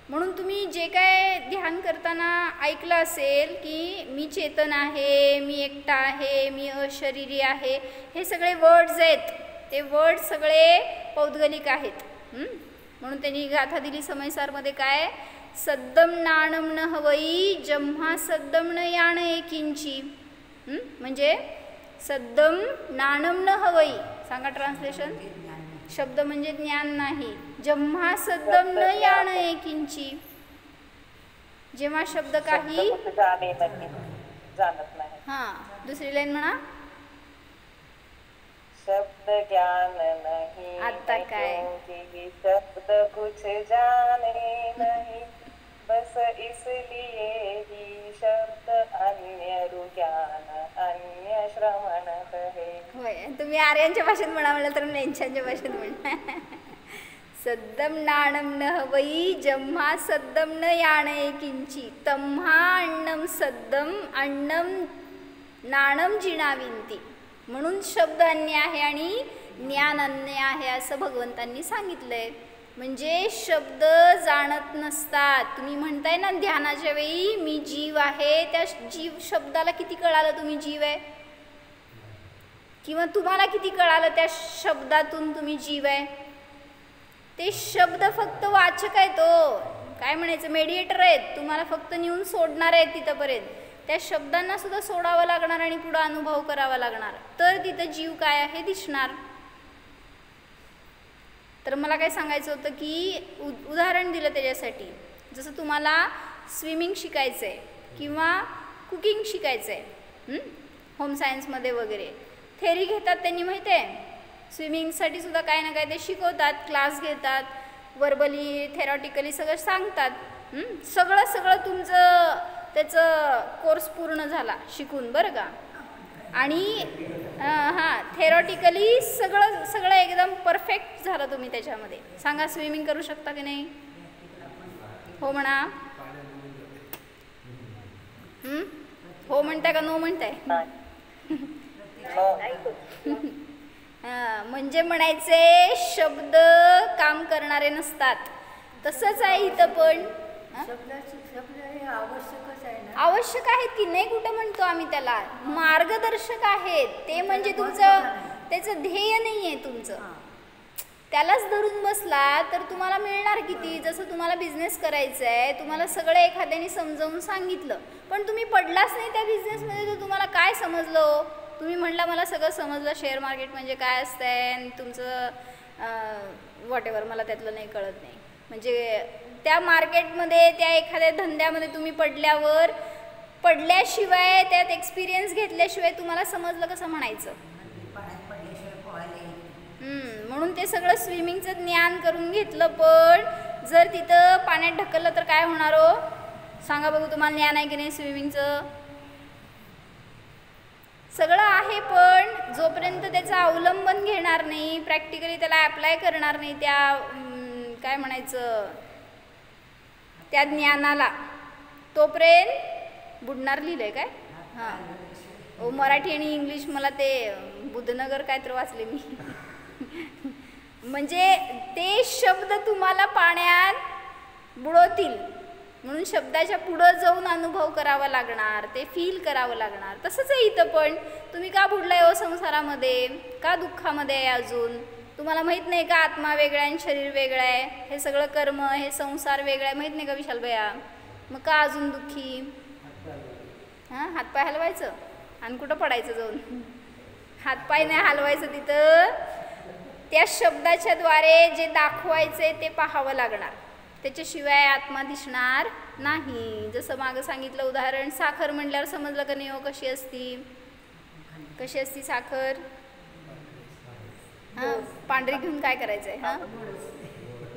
म्हणून तुम्ही जे काय ध्यान करताना ऐकलं असेल की मी चेतन आहे, मी एकटा आहे, मी अशरीरी आहे, हे सगळे वर्ड्स आहेत. ते वर्ड सगळे पौद्गलिक आहेत. म्हणून त्यांनी गाथा दिली समयसारमध्ये काय, सद्दम नाणम न हवई जम्हा सद्दम न याण एकिंची. म्हणजे सद्दम नाणम न हवई, सांगा ट्रान्सलेशन. शब्द म्हणजे ज्ञान नाही. जम्हा सद्दम न याण एकिंची, जेव्हा शब्द काही जाणत नाही. हां, दुसरी लाईन म्हणा. शब्द ज्ञान नहीं आता काय, शब्द कुछ जाने नहीं, बस इसलिए ही शब्द अन्य रुज्ञान अन्य श्रवण कहे. होय, तुम्ही आर्यांच्या भाषेत म्हणा म्हणलं तर नेंच्यांच्या भाषेत म्हणा. सद्दम नाणम न हवई जम्हा सद्दम न याणे किंची, तम्हा अण्णम सद्दम अण्णम नाणम जिणाविंती. म्हणून शब्द अन्य आहे आणि ज्ञान अन्य आहे असं भगवंतांनी सांगितलंय. म्हणजे शब्द जाणत नसतात. तुम्ही म्हणताय ना ध्यानाच्या वेळी मी जीव आहे, त्या जीव शब्दाला किती कळालं तुम्ही जीव आहे, किंवा तुम्हाला किती कळालं त्या शब्दातून तुम्ही जीव आहे. ते शब्द फक्त वाचक आहे, तो काय म्हणायचं मेडिएटर आहेत, तुम्हाला फक्त नेऊन सोडणार आहेत तिथंपर्यंत. त्या शब्दांना सुद्धा सोडावं लागणार आणि पुढं अनुभव करावा लागणार, तर तिथं जीव काय आहे दिसणार. तर मला काय सांगायचं होतं की उदाहरण दिलं त्याच्यासाठी. जसं तुम्हाला स्विमिंग शिकायचं आहे किंवा कुकिंग शिकायचं आहे होम सायन्समध्ये वगैरे, थेरी घेतात त्यांनी माहिती आहे. स्विमिंगसाठी सुद्धा काय ना काय ते शिकवतात, क्लास घेतात, वर्बली थेरॉटिकली सगळं सांगतात. सगळं तुमचं त्याचं कोर्स पूर्ण झाला शिकून, बरं का. आणि हां, थेरॉटिकली सगळं एकदम परफेक्ट झालं तुम्ही त्याच्यामध्ये. सांगा स्विमिंग करू शकता की नाही? हो म्हणा. हो म्हणताय का नो म्हणताय? म्हणजे म्हणायचे शब्द काम करणारे नसतात. तसंच आहे इथं पण. शब्द हे आवश्यकच आहे ना. आवश्यक आहेत की नाही, कुठं म्हणतो आम्ही त्याला, मार्गदर्शक आहेत ते. म्हणजे तुमचं त्याचं ध्येय नाही आहे तुमचं, त्यालाच धरून बसला तर तुम्हाला मिळणार किती. जसं तुम्हाला बिझनेस करायचा आहे, तुम्हाला सगळं एखाद्याने समजावून सांगितलं, पण तुम्ही पडलाच नाही त्या बिझनेसमध्ये, तर तुम्हाला काय समजलं. तुम्ही म्हणला मला सगळं समजलं, शेअर मार्केट म्हणजे काय असतंय आणि तुमचं व्हॉटेवर मला त्यातलं नाही कळत नाही. म्हणजे त्या मार्केटमध्ये त्या एखाद्या धंद्यामध्ये तुम्ही पडल्याशिवाय त्यात एक्सपिरियन्स घेतल्याशिवाय तुम्हाला समजलं कसं म्हणायचं. म्हणून ते सगळं स्विमिंगचं ज्ञान करून घेतलं, पण जर तिथं पाण्यात ढकललं तर काय होणार हो सांगा बघू. तुम्हाला ज्ञान आहे की नाही स्विमिंगचं? सगळं आहे, पण जोपर्यंत त्याचं अवलंबन घेणार नाही, प्रॅक्टिकली त्याला ॲप्लाय करणार नाही त्या काय म्हणायचं त्या ज्ञानाला, तोपर्यंत बुडणार. लिहिलंय काय? हां, मराठी आणि इंग्लिश मला ते बुद्धनगर काय तर वाचले मी. म्हणजे ते शब्द तुम्हाला पाण्यात बुडवतील, म्हणून शब्दाच्या पुढं जाऊन अनुभव करावा लागणार, ते फील करावं लागणार. तसंच आहे इथं पण. तुम्ही का बुडलाय हो संसारामध्ये, का दुःखामध्ये आहे अजून? तुम्हाला माहीत नाही का आत्मा वेगळा आहे आणि शरीर वेगळं आहे, हे सगळं कर्म, हे संसार वेगळा आहे, माहीत नाही का विशाल भैया? मग का अजून दुःखी? हां, हातपाय हलवायचं आणि कुठं पडायचं जाऊन? हातपाय नाही हलवायचं, तिथं त्या शब्दाच्या द्वारे जे दाखवायचे ते पाहावं लागणार, त्याच्याशिवाय आत्मा दिसणार नाही. जसं मागं सांगितलं उदाहरण, साखर म्हणल्यावर समजलं का नाही हो कशी असती साखर? हां, पांढरी घेऊन काय करायचं आहे? हां,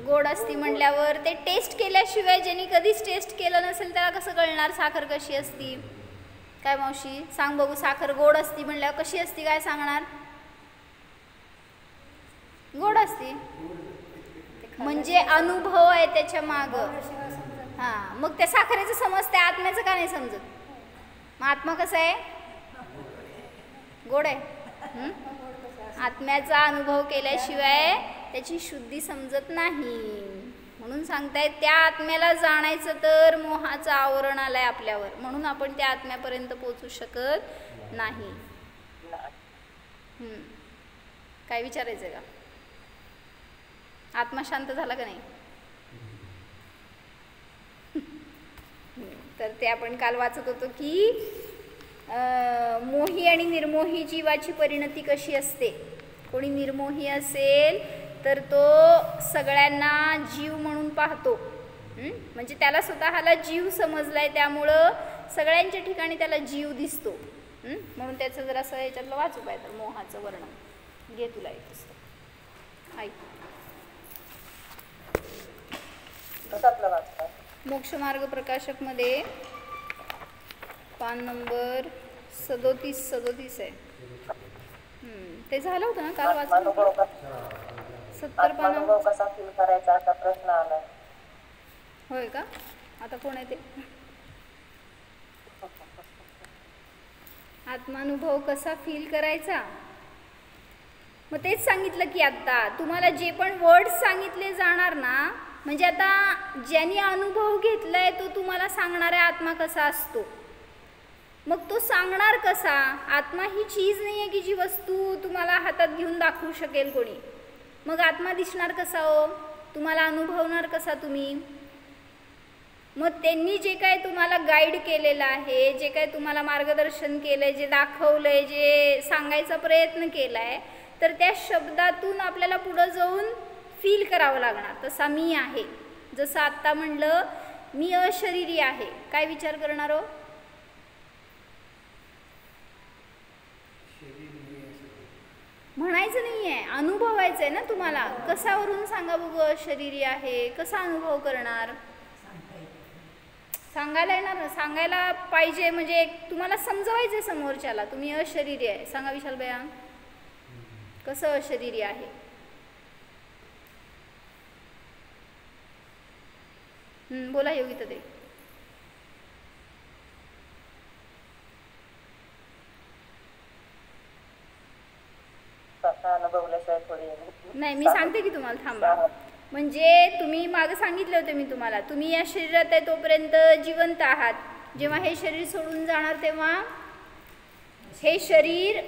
गोड असती म्हणल्यावर ते टेस्ट केल्याशिवाय, ज्यांनी कधीच टेस्ट केलं नसेल त्याला कसं कळणार साखर कशी असती? काय मावशी सांग बघू, साखर गोड असती म्हणल्यावर कशी असती काय सांगणार? गोड असती. म्हणजे अनुभव आहे त्याच्या मागं. हां, मग त्या साखरेचं समजते, आत्म्याचं का नाही समजत? मग आत्मा कसा आहे? गोड आहे. आत्म्याचा अनुभव केल्याशिवाय त्याची शुद्धी समजत नाही. म्हणून सांगतायत त्या आत्म्याला जाणायचं तर मोहाचं आवरण आलंय आपल्यावर, म्हणून आपण त्या आत्म्यापर्यंत पोहोचू शकत नाही. काय विचारायचं का? आत्मा शांत झाला का नाही? तर ते आपण काल वाचत होतो की मोही आणि निर्मोही जीवाची परिणती कशी असते. कोणी निर्मोही असेल तर तो सगळ्यांना जीव म्हणून पाहतो, म्हणजे त्याला स्वतःला जीव समजलाय, त्यामुळं सगळ्यांच्या ठिकाणी त्याला जीव दिसतो. म्हणून त्याचं जर असं याच्यातलं वाचू पाहिजे तर मोहाचं वर्णन घे तुला एक पुस्तक ऐक. मोक्षमार्ग प्रकाशक मध्ये पान नंबर 37 आहे. ते झालं होतं ना काल वाचलं. 70 पान कसा फील करायचा असा प्रश्न आला. होय का? आता कोण आहे ते? आत्मानुभव कसा फील करायचा? मग तेच सांगितलं की आता तुम्हाला जे पण वर्ड्स सांगितले जाणार ना, म्हणजे आता ज्यांनी अनुभव घेतलाय तो तुम्हाला सांगणारा आत्मा कसा असतो. मग तो सांगणार कसा? आत्मा ही चीज नाही आहे की जी वस्तू तुम्हाला हातात घेऊन दाखवू शकेल कोणी. मग आत्मा दिसणार कसा हो? तुम्हाला अनुभवणार कसा तुम्ही? मग त्यांनी जे काय तुम्हाला गाईड केलेलं आहे, जे काय तुम्हाला मार्गदर्शन केलंय, जे दाखवलंय, जे सांगायचा प्रयत्न केलाय, तर त्या शब्दातून आपल्याला पुढं जाऊन फील करावं लागणार. तसा मी आहे, जसं आत्ता म्हणलं मी अशरीरी आहे, काय विचार करणार हो? म्हणायचं नाही आहे, अनुभवायचं आहे ना तुम्हाला. कशावरून सांगा बघू अशरीरी आहे, कसा अनुभव करणार? सांगायला येणार ना, सांगायला पाहिजे, म्हणजे तुम्हाला समजवायचं समोरच्याला तुम्ही अशरीरी आहे. सांगा विशाल भैया, कसं अशरीरी आहे? बोला योगिता ताई. नाही, मी सांगते की तुम्हाला, थांबा. म्हणजे तुम्ही मागे सांगितले होते मी तुम्हाला, तुम्ही या शरीरात आहे तोपर्यंत जिवंत आहात. जेव्हा हे शरीर सोडून जाणार तेव्हा हे शरीर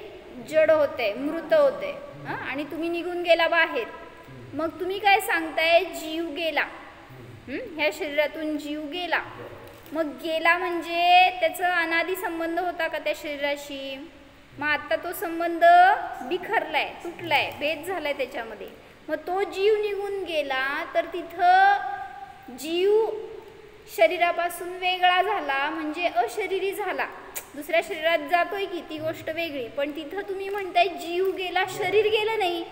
जड होते, मृत होते, आणि तुम्ही निघून गेला बाहेर. मग तुम्ही काय सांगताय? जीव गेला, ह्या शरीरातून जीव गेला. मग गेला म्हणजे त्याचा अनादी संबंध होता का त्या शरीराशी? मग आता तो संबंध बिखरलाय, तुटलाय, भेद झालाय त्याच्यामध्ये. मग तो जीव निघून गेला तर तिथं जीव शरीरापासून वेगळा झाला, म्हणजे अशरीरी झाला. दुसऱ्या शरीरात जातोय की ती गोष्ट वेगळी, पण तिथं तुम्ही म्हणताय जीव गेला, शरीर गेलं नाही.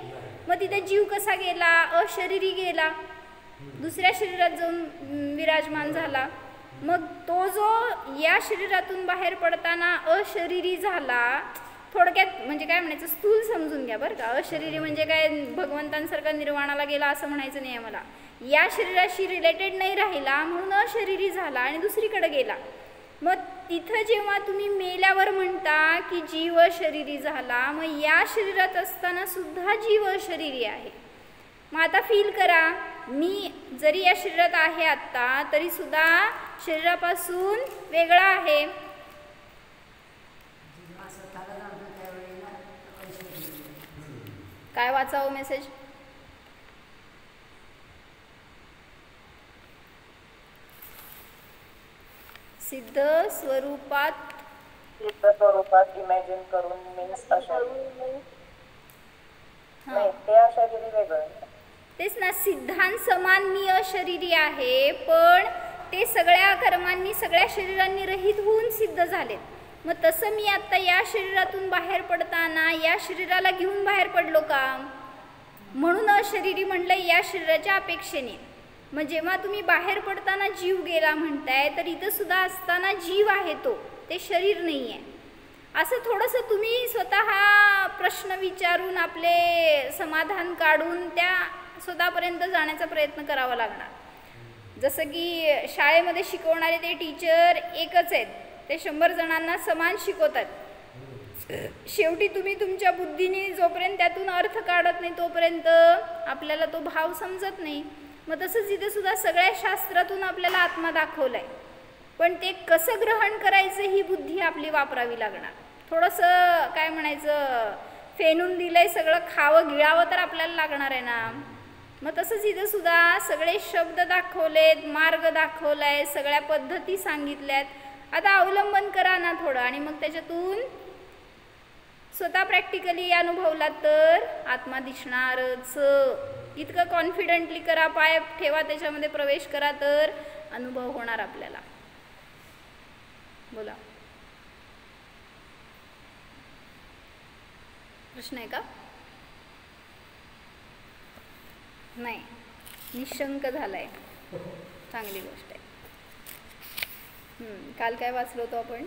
मग तिथे जीव कसा गेला? अशरीरी गेला, दुसऱ्या शरीरात जाऊन विराजमान झाला. मग तो जो या शरीरातून बाहेर पडताना अशरीरी झाला, थोडक्यात म्हणजे काय म्हणायचं, स्थूल समजून घ्या बरं का. अशरीरी म्हणजे काय भगवंतांसारखा निर्वाणाला गेला असं म्हणायचं नाही आहे मला. या शरीराशी रिलेटेड नाही राहिला म्हणून अशरीरी झाला आणि दुसरीकडे गेला. मग तिथं जेव्हा तुम्ही मेल्यावर म्हणता की जीव अशरीरी झाला, मग या शरीरात असताना सुद्धा जीव अशरीरी आहे. मग आता फील करा, मी जरी या शरीरात आहे आत्ता तरी सुद्धा शरीरापासून वेगळा आहे. काय वाचावं मेसेज? सिद्ध स्वरूपात इमॅजिन करून मीन्स ते अशरीरी वेगळं. तेच ना, सिद्धांत समान मी अशरीरी आहे, पण ते सगळ्या कर्मांनी सगळ्या शरीरांनी रहित होऊन सिद्ध झालेत. मग तसं मी आता या शरीरातून बाहेर पडताना या शरीराला घेऊन बाहेर पडलो का? म्हणून अशरीरी म्हणलं या शरीराच्या अपेक्षेने. मग जेव्हा तुम्ही बाहेर पडताना जीव गेला म्हणताय, तर इथं सुद्धा असताना जीव आहे, तो ते शरीर नाही आहे. असं थोडंसं तुम्ही स्वतः प्रश्न विचारून आपले समाधान काढून त्या स्वतःपर्यंत जाण्याचा प्रयत्न करावा लागणार. जसं की शाळेमध्ये शिकवणारे ते टीचर एकच आहेत, ते 100 जणांना समान शिकवतात. शेवटी तुम्ही तुमच्या बुद्धीने जोपर्यंत त्यातून अर्थ काढत नाही तोपर्यंत आपल्याला तो भाव समजत नाही. मग तसंच इथे सुद्धा सगळ्या शास्त्रातून आपल्याला आत्मा दाखवलाय, पण ते कसं ग्रहण करायचं ही बुद्धी आपली वापरावी लागणार. थोडंसं काय म्हणायचं, फेनून दिलंय सगळं, खावं गिळावं तर आपल्याला लागणार आहे ना. मग तसंच इथं सुद्धा सगळे शब्द दाखवलेत, मार्ग दाखवलाय, सगळ्या पद्धती सांगितल्यात. आता अवलंबन करा ना थोडं, आणि मग त्याच्यातून स्वतः प्रॅक्टिकली अनुभवला तर आत्मा दिसणारच. इतकं कॉन्फिडेंटली करा, पाय ठेवा, त्याच्यामध्ये प्रवेश करा, तर अनुभव होणार आपल्याला. बोला, प्रश्न आहे का? नाही, निशंक झालाय, चांगली गोष्ट आहे. काल काय वाचलो होतो आपण?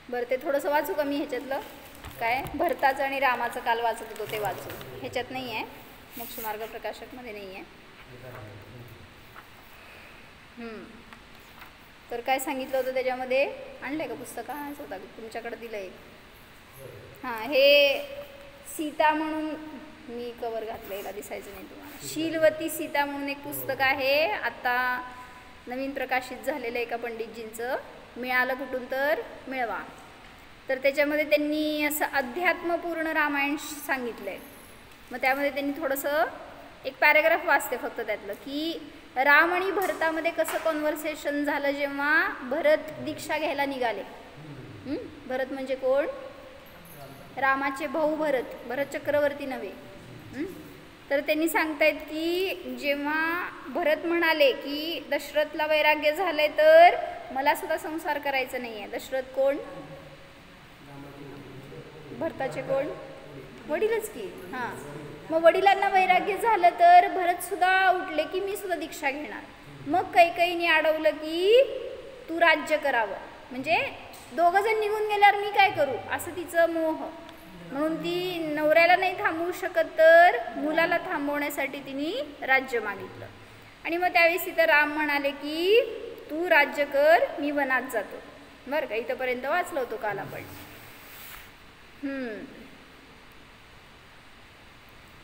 बरं, ते थोडंसं वाचू का मी ह्याच्यातलं? काय भरताचं आणि रामाचं काल वाचत होतो ते वाचू. ह्याच्यात नाही आहे, मोक्षमार्ग प्रकाशकमध्ये नाही आहे. तर काय सांगितलं होतं त्याच्यामध्ये? आणलंय का पुस्तक? हाच होता, तुमच्याकडे दिलं आहे. हां, हे सीता म्हणून मी कवर घातलं, याला दिसायचं नाही तुम्हाला. शीलवती सीता म्हणून एक पुस्तक आहे, आता नवीन प्रकाशित झालेलं एका पंडितजींचं. मिळालं कुठून तर मिळवा. तर त्याच्यामध्ये त्यांनी असं अध्यात्मपूर्ण रामायण सांगितलं आहे. मग त्यामध्ये त्यांनी थोडंसं एक पॅरेग्राफ वाचते फक्त त्यातलं, की राम आणि भरतामध्ये कसं कॉन्व्हर्सेशन झालं जेव्हा भरत दीक्षा घ्यायला निघाले. भरत म्हणजे कोण? रामाचे भाऊ भरत, भरत चक्रवर्ती नव्हे. तर त्यांनी सांगतायत की जेव्हा भरत म्हणाले की दशरथला वैराग्य झालंय तर मला सुद्धा संसार करायचा नाही आहे. दशरथ कोण? भरताचे कोण? वडीलच की. हां, मग वडिलांना वैराग्य झालं तर भरत सुद्धा उठले की मी सुद्धा दीक्षा घेणार. मग कैकेयीने अडवलं की तू राज्य करावं, म्हणजे दोघं जण निघून गेल्यावर मी काय करू, असं तिचं मोह. म्हणून ती नवऱ्याला नाही थांबवू शकत, तर मुलाला थांबवण्यासाठी तिने राज्य मागितलं. आणि मग त्यावेळेस तिथं राम म्हणाले की तू राज्य कर, मी वनात जातो. बरं का, इथंपर्यंत वाचलं होतो काल आपण.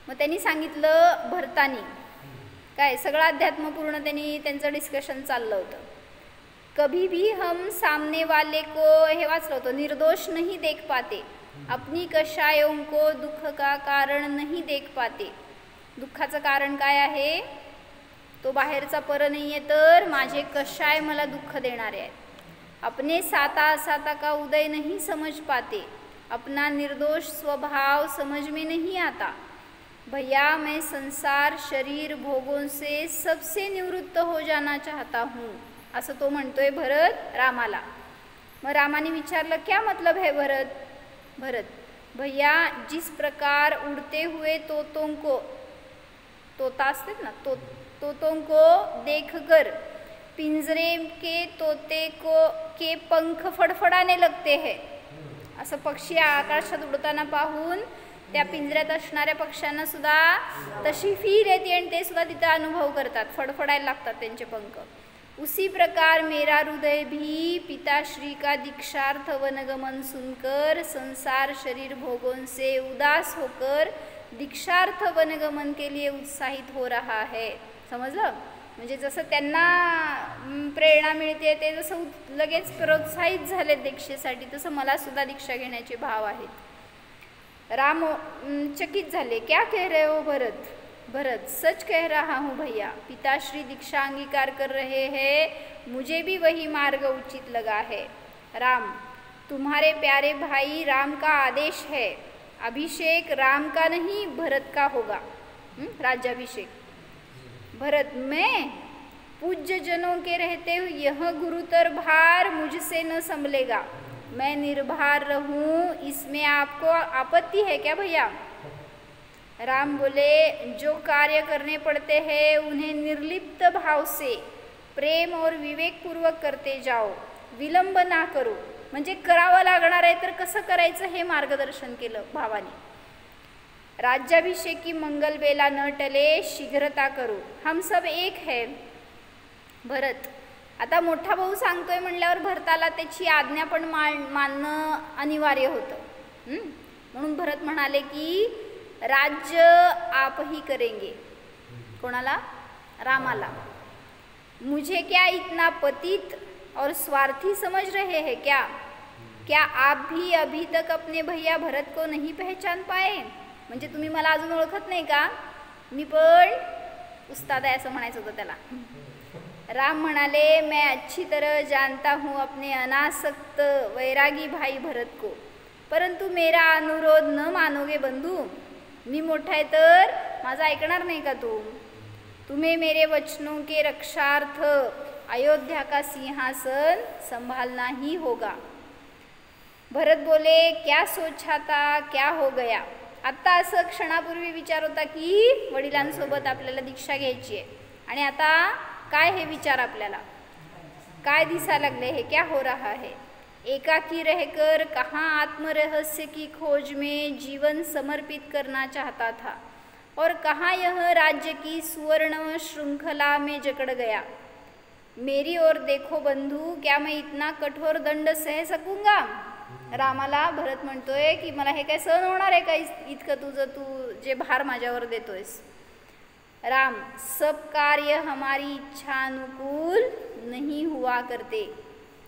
मग त्यांनी सांगितलं भरतानी काय सगळं अध्यात्मपूर्ण त्यांनी त्यांचं डिस्कशन चाललं होतं. कभी भी हम सामने वाले को, हे वाचलं होतं, निर्दोष नहीं देख पाते, अपनी कषायों को दुःख का कारण नहीं देख पाते. दुःखाचं कारण काय आहे? तो बाहेरचा पर नाही आहे, तर माझे कषाय मला दुःख देणारे आहेत. अपने साता साता का उदय नहीं समझ पाते, अपना निर्दोष स्वभाव समझ में नहीं आता. भैया मैं संसार शरीर भोगों से सबसे निवृत्त हो जाना चाहता हूँ, असं तो म्हणतोय भरत रामाला. मग रामाने विचारलं क्या मतलब है भरत? भरत, भैया जिस प्रकार उड़ते हुए तोतों को, तोता असते ना, तोतों को देखकर पिंजरे के तोते को के पंख फडफडाने लगते हैं. असं पक्षी आकाशात उडताना पाहून त्या पिंजऱ्यात असणाऱ्या पक्ष्यांना सुद्धा तशी फील येते आणि ते सुद्धा तिथं अनुभव करतात, फडफडायला लागतात त्यांचे पंख. उसी प्रकार मेरा हृदय भी पिताश्री का दीक्षार्थ वनगमन सुनकर संसार शरीर भोगों से उदास होकर दीक्षार्थ वनगमन के लिए उत्साहित हो रहा है. समजलं? म्हणजे जसं त्यांना प्रेरणा मिळते, ते जसं लगेच प्रोत्साहित झाले दीक्षेसाठी, तसं मला सुद्धा दीक्षा घेण्याचे भाव आहेत. राम चकित झाले. क्या कह रहे हो भरत? भरत, सच कह रहा हूँ भैया, पिताश्री दीक्षा अंगीकार कर रहे हैं, मुझे भी वही मार्ग उचित लगा है. राम, तुम्हारे प्यारे भाई राम का आदेश है, अभिषेक राम का नहीं भरत का होगा. राज्याभिषेक. भरत, मैं पूज्य जनों के रहते हुए यह गुरुतर भार मुझसे न संभलेगा, मैं निर्भर रहूं, इसमें आपको आपत्ति है क्या भैया? राम बोले, जो कार्य करने पड़ते हैं उन्हें निर्लिप्त भाव से प्रेम और विवेक पूर्वक करते जाओ, विलंब ना करो. म्हणजे करावं लागणार आहे तर कसं करायचं हे मार्गदर्शन केलं भावाने. राज्याभिषेक की मंगल बेला न टले, शीघ्रता करो, हम सब एक है. भरत, आता मोठा भाऊ सांगतोय म्हणल्यावर भरताला त्याची आज्ञा पण मानणं अनिवार्य होतं. म्हणून भरत म्हणाले की राज्य आप ही करेंगे, कोणाला? रामाला. मुझे क्या इतना पतित और स्वार्थी समझ रहे हैं क्या? क्या आप भी अभी तक अपने भैया भरत को नहीं पहचान पाए? म्हणजे तुम्ही मला अजून ओळखत नाही का? मी पण उस्ताद आहे असं म्हणायचं होतं त्याला. राम म्हणाले, मैं अच्छी तरह जानता हूँ अपने अनासक्त वैरागी भाई भरत को, परंतु मेरा अनुरोध न मानोगे बंधू. मी मोठा आहे तर माझं ऐकणार नाही का तू? तुम्हें मेरे वचनों के रक्षार्थ अयोध्या का सिंहासन संभालना ही होगा. भरत बोले, क्या सोचा था, क्या हो गया? आत्ता असं क्षणापूर्वी विचार होता की वडिलांसोबत आपल्याला दीक्षा घ्यायची आहे, आणि आता काय हे विचार आपल्याला काय दिसायला लागले? हे क्या हो रहा है? एकाकी रहकर कहाँ आत्मरहस्य की खोज में जीवन समर्पित करना चाहता था और कहाँ यह राज्य की सुवर्ण श्रृंखला में जकड़ गया. मेरी ओर देखो बंधू, क्या मैं इतना कठोर दंड सह सकूंगा? रामाला भरत म्हणतोय की मला हे काय सहन होणार आहे का इतकं तुझं तू जे भार माझ्यावर देतोयस? राम, सब कार्य हमारी इच्छानुकूल नहीं हुआ करते.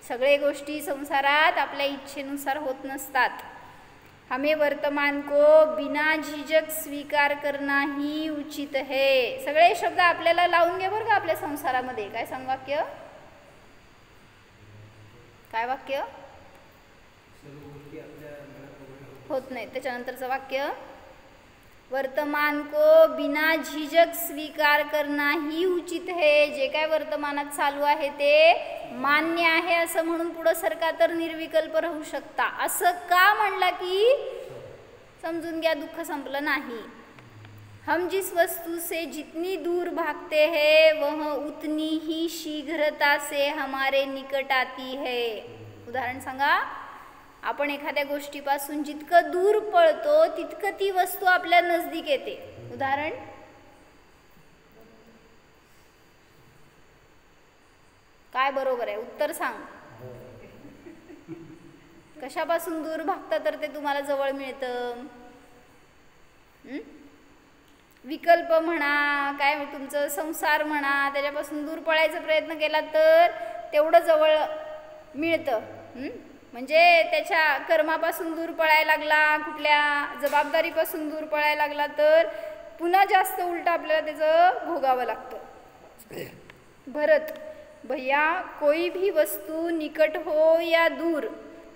सगळे गोष्टी संसारात आपल्या इच्छेनुसार होत नसतात. हमें वर्तमान को बिना झिझक स्वीकार करना ही उचित है. सगळे शब्द आपल्याला लावून घे बरं का आपल्या संसारामध्ये. काय सांग वाक्य? काय वाक्य? होत नाही. त्याच्यानंतरचं वाक्य, वर्तमान को बिना झिझक स्वीकार करना ही उचित है. जे काय वर्तमानात चालू आहे ते मान्य आहे असं म्हणून पुढं सरका तर निर्विकल्प राहू शकता. असं का म्हणला की समजून घ्या, दुःख संपलं नाही. हम जिस वस्तु से जितनी दूर भागते हैं वह उतनी ही शीघ्रता से हमारे निकट आती है. उदाहरण सांगा. आपण एखाद्या गोष्टीपासून जितकं दूर पळतो तितकं ती वस्तू आपल्या नजदीक येते. उदाहरण, काय बरोबर आहे? उत्तर सांग. कशापासून दूर भागता तर ते तुम्हाला जवळ मिळतं? विकल्प म्हणा, काय तुमचं संसार म्हणा, त्याच्यापासून दूर पळायचा प्रयत्न केला तर तेवढं जवळ मिळतं. म्हणजे त्याच्या कर्मापासून दूर पळायला लागला, कुठल्या जबाबदारीपासून दूर पळायला लागला तर पुन्हा जास्त उलट आपल्याला त्याचं भोगावं लागतं. भरत, भैया कोई भी वस्तु निकट हो या दूर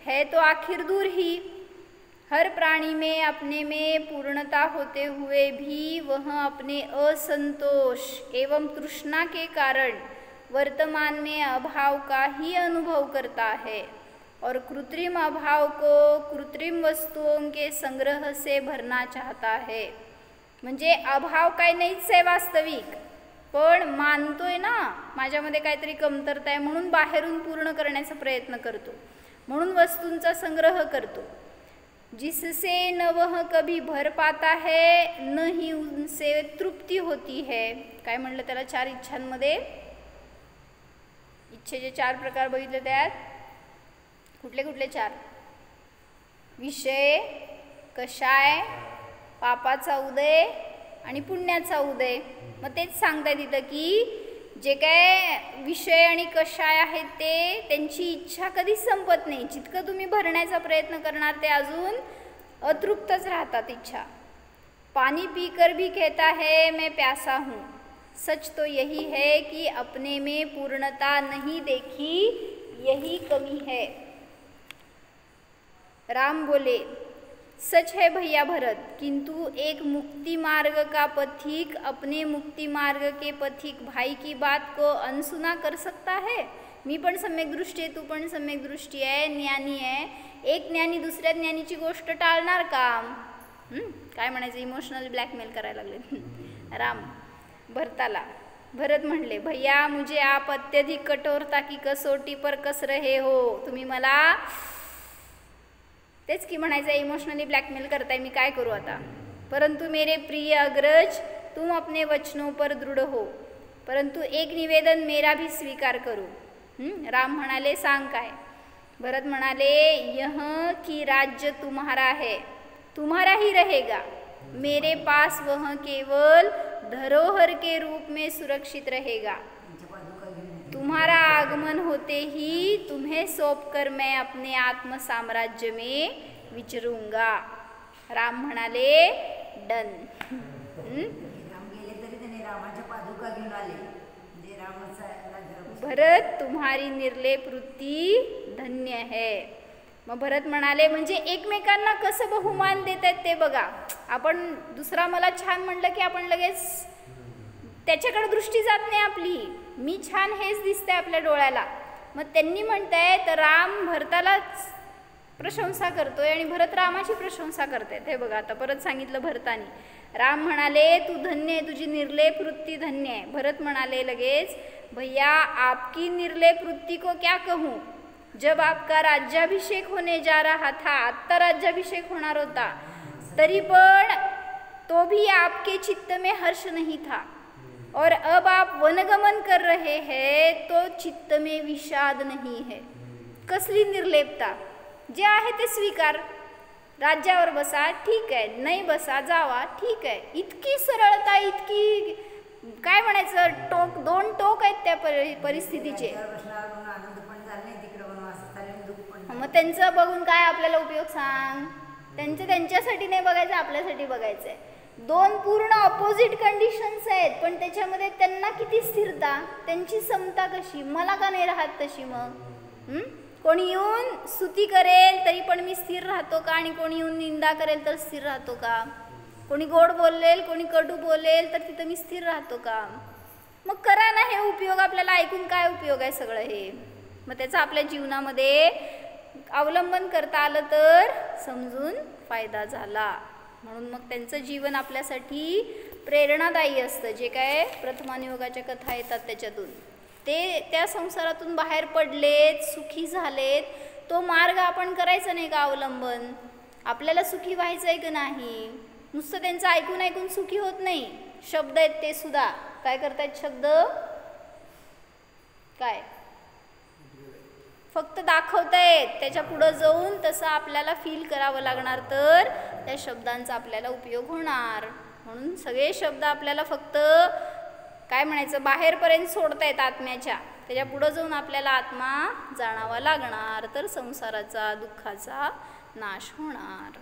है तो आखिर दूर ही. हर प्राणी में अपने में पूर्णता होते हुए भी वह अपने असंतोष एवं तृष्णा के कारण वर्तमान में अभाव का ही अनुभव करता है और कृत्रिम अभाव को कृत्रिम वस्तुओं के संग्रह से भरना चाहता है. म्हणजे अभाव काय नाहीच आहे वास्तविक, पण मानतोय ना माझ्यामध्ये काहीतरी कमतरता आहे म्हणून बाहेरून पूर्ण करण्याचा प्रयत्न करतो, म्हणून वस्तूंचा संग्रह करतो. जिससे न वह कभी भर पाता है न ही उनसे तृप्ती होती है. काय म्हणलं त्याला? 4 इच्छांमध्ये इच्छेचे 4 प्रकार बघितले. त्यात कुठले कुठले 4? विषय, कषाय, पापाचा उदय आणि पुण्याचा उदय. मग तेच सांगताय तिथं की जे काय विषय आणि कषाय आहेत ते त्यांची इच्छा कधीच संपत नाही. जितकं तुम्ही भरण्याचा प्रयत्न करणार ते अजून अतृप्तच राहतात इच्छा. पानी पीकर भी कहता है मैं प्यासा हूँ. सच तो यही है कि अपने में पूर्णता नहीं देखी, यही कमी है. राम बोले, सच है भैया भरत, किंतु एक मुक्ति मार्ग का पथिक अपने मुक्ति मार्ग के पथिक भाई की बात को अनसुना कर सकता है. मी पण सम्यक दृष्टी आहे, तू पण सम्यक दृष्टी आहे, ज्ञानी आहे. एक ज्ञानी दुसऱ्या ज्ञानीची गोष्ट टाळणार का? काय म्हणायचं? इमोशनल ब्लॅकमेल करायला लागले राम भरताला. भरत म्हणले, भैया मुझे आप अत्यधिक कठोरता की कसोटी पर कस रहे हो. तुम्ही मला तेच की म्हणायचं इमोशनली ब्लॅकमेल करताय, मी काय करू आता? परंतु मेरे प्रिय अग्रज तुम अपने वचनों पर दृढ़ हो, परंतु एक निवेदन मेरा भी स्वीकार करो. राम म्हणाले, सांग काय? भरत म्हणाले, यह की राज्य तुम्हारा है, तुम्हारा ही रहेगा. मेरे पास वह केवल धरोहर के रूप में सुरक्षित रहेगा। तुम्हारा आगमन होते ही तुम्हें सौंपकर मैं अपने आत्म साम्राज्य में विचरूंगा। राम म्हणाले डन। भरत तुम्हारी निर्लेप वृत्ती धन्य है। मग भरत म्हणाले म्हणजे एकमेकांना कसं बहुमान देत आहेत ते बघा। आपण दुसरा मला छान म्हणलं की आपण लगेच त्याच्याकडे दृष्टी जात नाही आपली, मी छान हेच दिसतंय आपल्या डोळ्याला। मग त्यांनी म्हणतायत राम भरतालाच प्रशंसा करतोय आणि भरत रामाची प्रशंसा करतायत। हे बघा आता परत सांगितलं भरतानी, राम म्हणाले तू धन्य आहे, तुझी निर्लेप वृत्ती धन्य आहे। भरत म्हणाले लगेच भैया आपकी निर्लेप वृत्ति को क्या कहूँ, जब आपका राज्याभिषेक होने जा रहा था, आत्ता राज्याभिषेक होणार होता, तरी पण तो भी आपके चित्त में हर्ष नहीं था, और अब आप वनगमन कर रहे हैं तो चित्त में विषाद नहीं है। कसली निर्लेपता, जे आहे ते स्वीकार, राज्यावर बसा ठीक आहे, नाही बसा जावा ठीक आहे। इतकी सरळता, इतकी काय म्हणायचं टोक, दोन टोक आहेत त्या परिस्थितीचे। मग त्यांचं बघून काय आपल्याला उपयोग सांग, त्यांचं त्यांच्यासाठी नाही बघायचं, आपल्यासाठी बघायचं आहे। दोन पूर्ण ऑपोजिट कंडिशन्स आहेत, पण त्याच्यामध्ये त्यांना किती स्थिरता, त्यांची समता कशी, मला का नाही राहत तशी। मग कोणी येऊन स्तुती करेल तरी पण मी स्थिर राहतो का, आणि कोणी येऊन निंदा करेल तर स्थिर राहतो का, कोणी गोड बोलेल कोणी कडू बोलेल तर तिथं मी स्थिर राहतो का। मग करा ना हे उपयोग, आपल्याला ऐकून काय उपयोग आहे सगळं हे। मग त्याचा आपल्या जीवनामध्ये अवलंबन करता आलं तर समजून फायदा झाला। म्हणून मग त्यांचं जीवन आपल्यासाठी प्रेरणादायी असतं। जे काय प्रथमानुयोगाच्या कथा येतात त्याच्यातून ते त्या संसारातून बाहेर पडलेत, सुखी झालेत, तो मार्ग आपण करायचा नाही का अवलंबन। आपल्याला सुखी व्हायचं आहे की नाही, नुसतं त्यांचं ऐकून ऐकून सुखी होत नाही। शब्द आहेत ते सुद्धा काय करतायत, शब्द काय फक्त दाखवतायत, त्याच्या पुढं जाऊन तसं आपल्याला फील करावं लागणार तर त्या शब्दांचा आपल्याला उपयोग होणार। म्हणून सगळे शब्द आपल्याला फक्त काय म्हणायचं बाहेरपर्यंत सोडतायत आत्म्याच्या, त्याच्या पुढं जाऊन आपल्याला आत्मा जाणावा लागणार, तर संसाराचा दुःखाचा नाश होणार।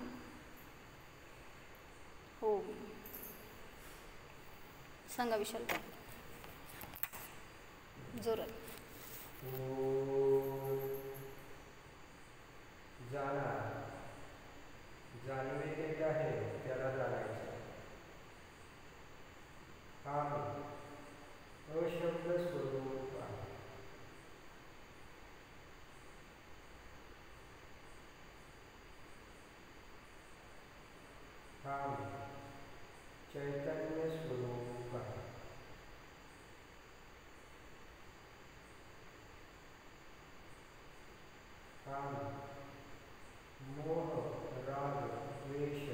हो सांगा विशाल काय जोरात। जाणवे जे आहे त्याला जाणायचे। हा अशब्द स्वरूप आहे। हा चैतन्य स्वरूप आहे। हा मोह राग द्वेष